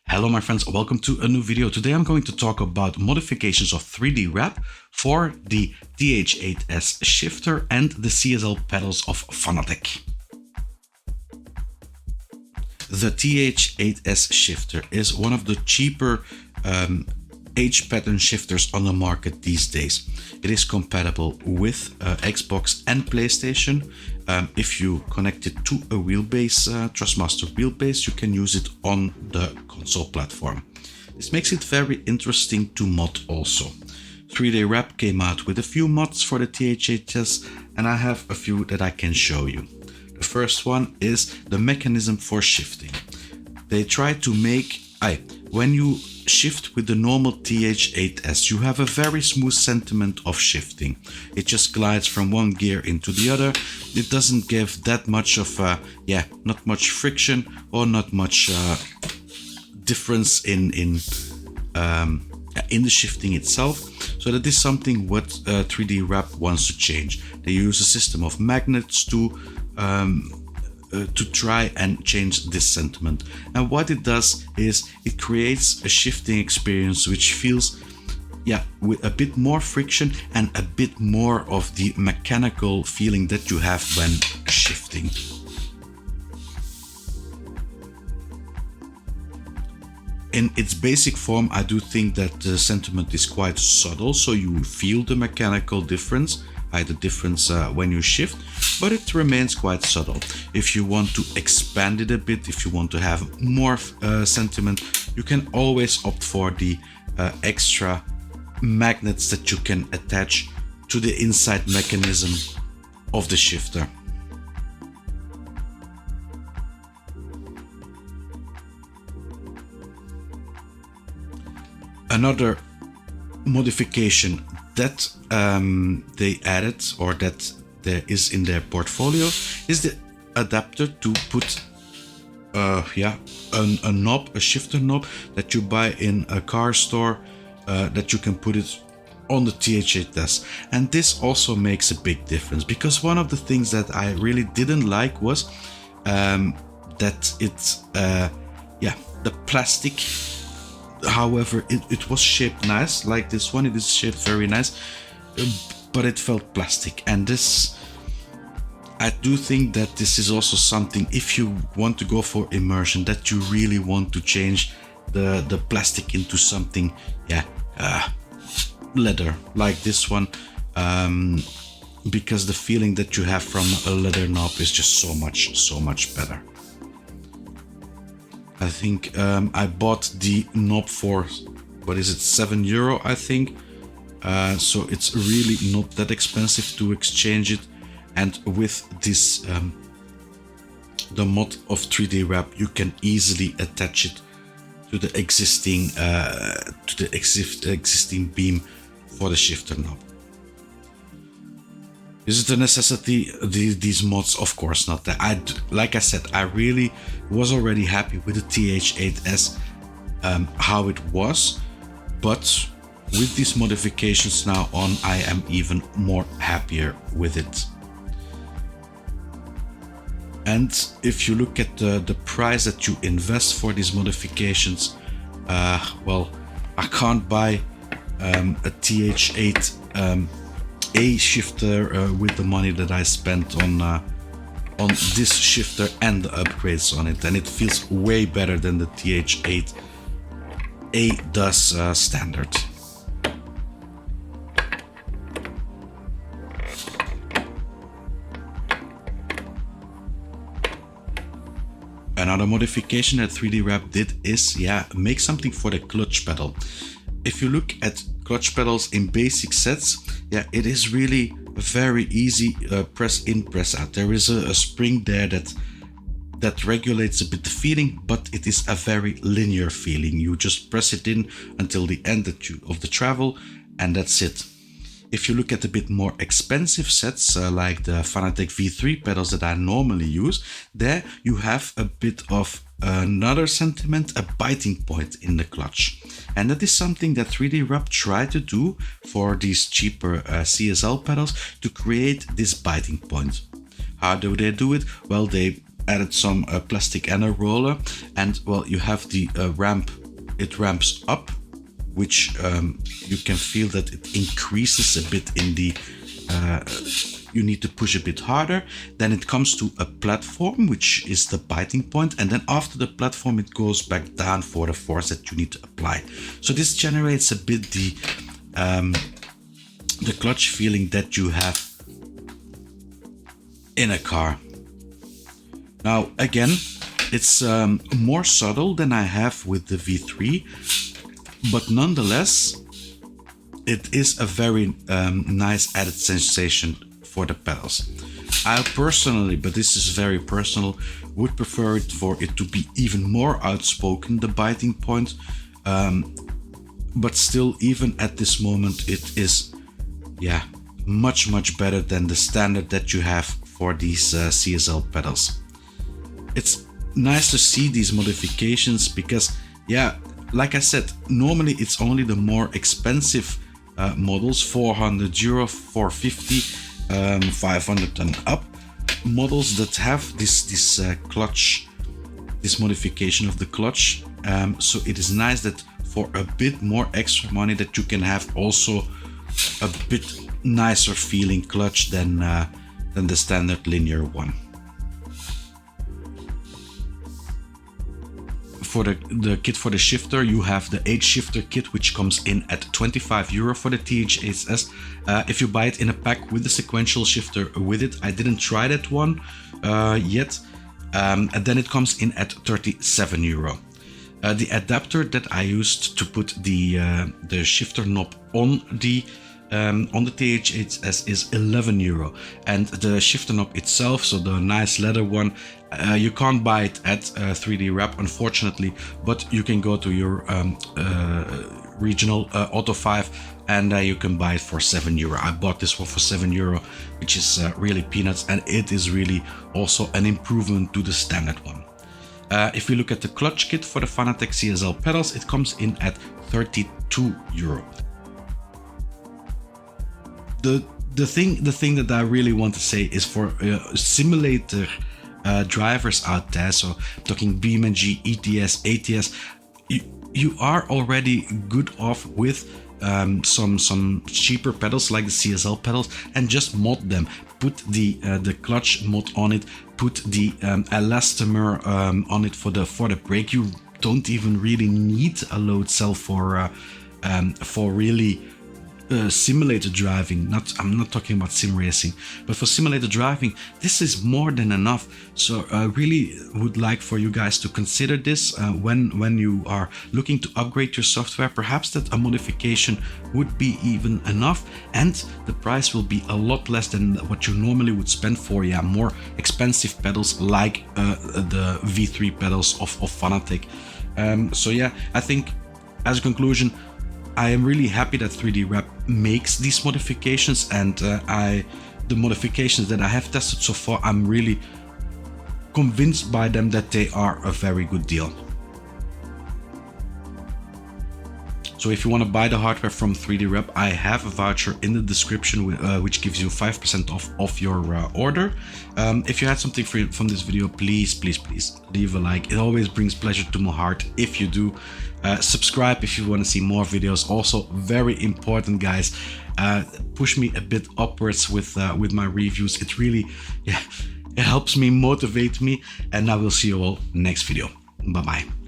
Hello my friends, welcome to a new video. Today I'm going to talk about modifications of 3D wrap for the TH8S shifter and the CSL pedals of Fanatec. The TH8S shifter is one of the cheaper H pattern shifters on the market these days. It is compatible with Xbox and PlayStation. If you connect it to a wheelbase, Thrustmaster wheelbase, you can use it on the console platform. This makes it very interesting to mod also. 3D Wrap came out with a few mods for the TH8S and I have a few that I can show you. The first one is the mechanism for shifting. They try to make, when you shift with the normal TH8S, you have a very smooth sentiment of shifting. It just glides from one gear into the other. It doesn't give that much of not much friction or not much difference in the shifting itself. So that is something what 3D Wrap wants to change. They use a system of magnets to try and change this sentiment. And what it does is it creates a shifting experience which feels with a bit more friction and a bit more of the mechanical feeling that you have when shifting. In its basic form, I do think that the sentiment is quite subtle, so you feel the mechanical difference, the difference when you shift, but it remains quite subtle. If you want to expand it a bit, if you want to have more sentiment, you can always opt for the extra magnets that you can attach to the inside mechanism of the shifter. Another modification that they added, or that there is in their portfolio, is the adapter to put a knob, a shifter knob that you buy in a car store, that you can put it on the TH8S. And this also makes a big difference, because one of the things that I really didn't like was that it's the plastic. However, it was shaped nice, like this one. It is shaped very nice, but it felt plastic. And this, I do think that this is also something, if you want to go for immersion, that you really want to change the plastic into something leather, like this one, because the feeling that you have from a leather knob is just so much better. I think I bought the knob for, what is it, €7 I think, so it's really not that expensive to exchange it. And with this the mod of 3D Wrap, you can easily attach it to the existing existing beam for the shifter knob. Is it a necessity, these mods? Of course not. Like I said, I really was already happy with the TH8S, how it was, but with these modifications now on, I am even more happier with it. And if you look at the price that you invest for these modifications, well, I can't buy a TH8 a shifter with the money that I spent on this shifter and the upgrades on it, and it feels way better than the TH8 A does standard. Another modification that 3D Wrap did is make something for the clutch pedal. If you look at clutch pedals in basic sets, it is really very easy, press in, press out. There is a spring there that regulates a bit the feeling, but it is a very linear feeling. You just press it in until the end of the travel, and that's it. If you look at a bit more expensive sets, like the Fanatec V3 pedals that I normally use, there you have a bit of another sentiment, a biting point in the clutch. And that is something that 3D Wrap tried to do for these cheaper CSL pedals, to create this biting point. How do they do it? Well, they added some plastic and a roller, and well, you have the ramp. It ramps up, which you can feel that it increases a bit in the you need to push a bit harder. Then it comes to a platform, which is the biting point, and then after the platform it goes back down for the force that you need to apply. So this generates a bit the clutch feeling that you have in a car. Now again, it's more subtle than I have with the V3, but nonetheless it is a very nice added sensation for the pedals. I personally, but this is very personal, would prefer it for it to be even more outspoken, the biting point, but still, even at this moment, it is much better than the standard that you have for these CSL pedals. It's nice to see these modifications because, like I said, normally it's only the more expensive models, 400 euro, 450, 500 and up models that have this clutch, this modification of the clutch. So it is nice that for a bit more extra money that you can have also a bit nicer feeling clutch than the standard linear one. For the kit for the shifter, you have the 8 shifter kit, which comes in at 25 euro for the TH8S. If you buy it in a pack with the sequential shifter with it, I didn't try that one yet, and then it comes in at 37 euro. The adapter that I used to put the shifter knob on the TH8S is 11 euro, and the shifter knob itself, so the nice leather one, you can't buy it at 3D Wrap, unfortunately, but you can go to your regional Auto 5 and you can buy it for 7 euro. I bought this one for 7 euro, which is really peanuts, and it is really also an improvement to the standard one. If we look at the clutch kit for the Fanatec CSL pedals, it comes in at 32 euro. The thing that I really want to say is for simulator drivers out there, so talking BeamNG, ETS, ATS, you are already good off with some cheaper pedals like the CSL pedals, and just mod them. Put the clutch mod on it, put the elastomer on it for the brake. You don't even really need a load cell for really simulator driving. I'm not talking about sim racing, but for simulator driving, this is more than enough. So I really would like for you guys to consider this when you are looking to upgrade your software. Perhaps that a modification would be even enough, and the price will be a lot less than what you normally would spend for more expensive pedals like the V3 pedals of Fanatec. So I think as a conclusion, I am really happy that 3D Wrap makes these modifications, and the modifications that I have tested so far, I'm really convinced by them that they are a very good deal. So if you want to buy the hardware from 3D Wrap, I have a voucher in the description which gives you 5% off your order. If you had something from this video, please leave a like. It always brings pleasure to my heart if you do. Subscribe if you want to see more videos. Also very important, guys, push me a bit upwards with my reviews. It really it helps me, motivate me, and I will see you all next video. Bye bye.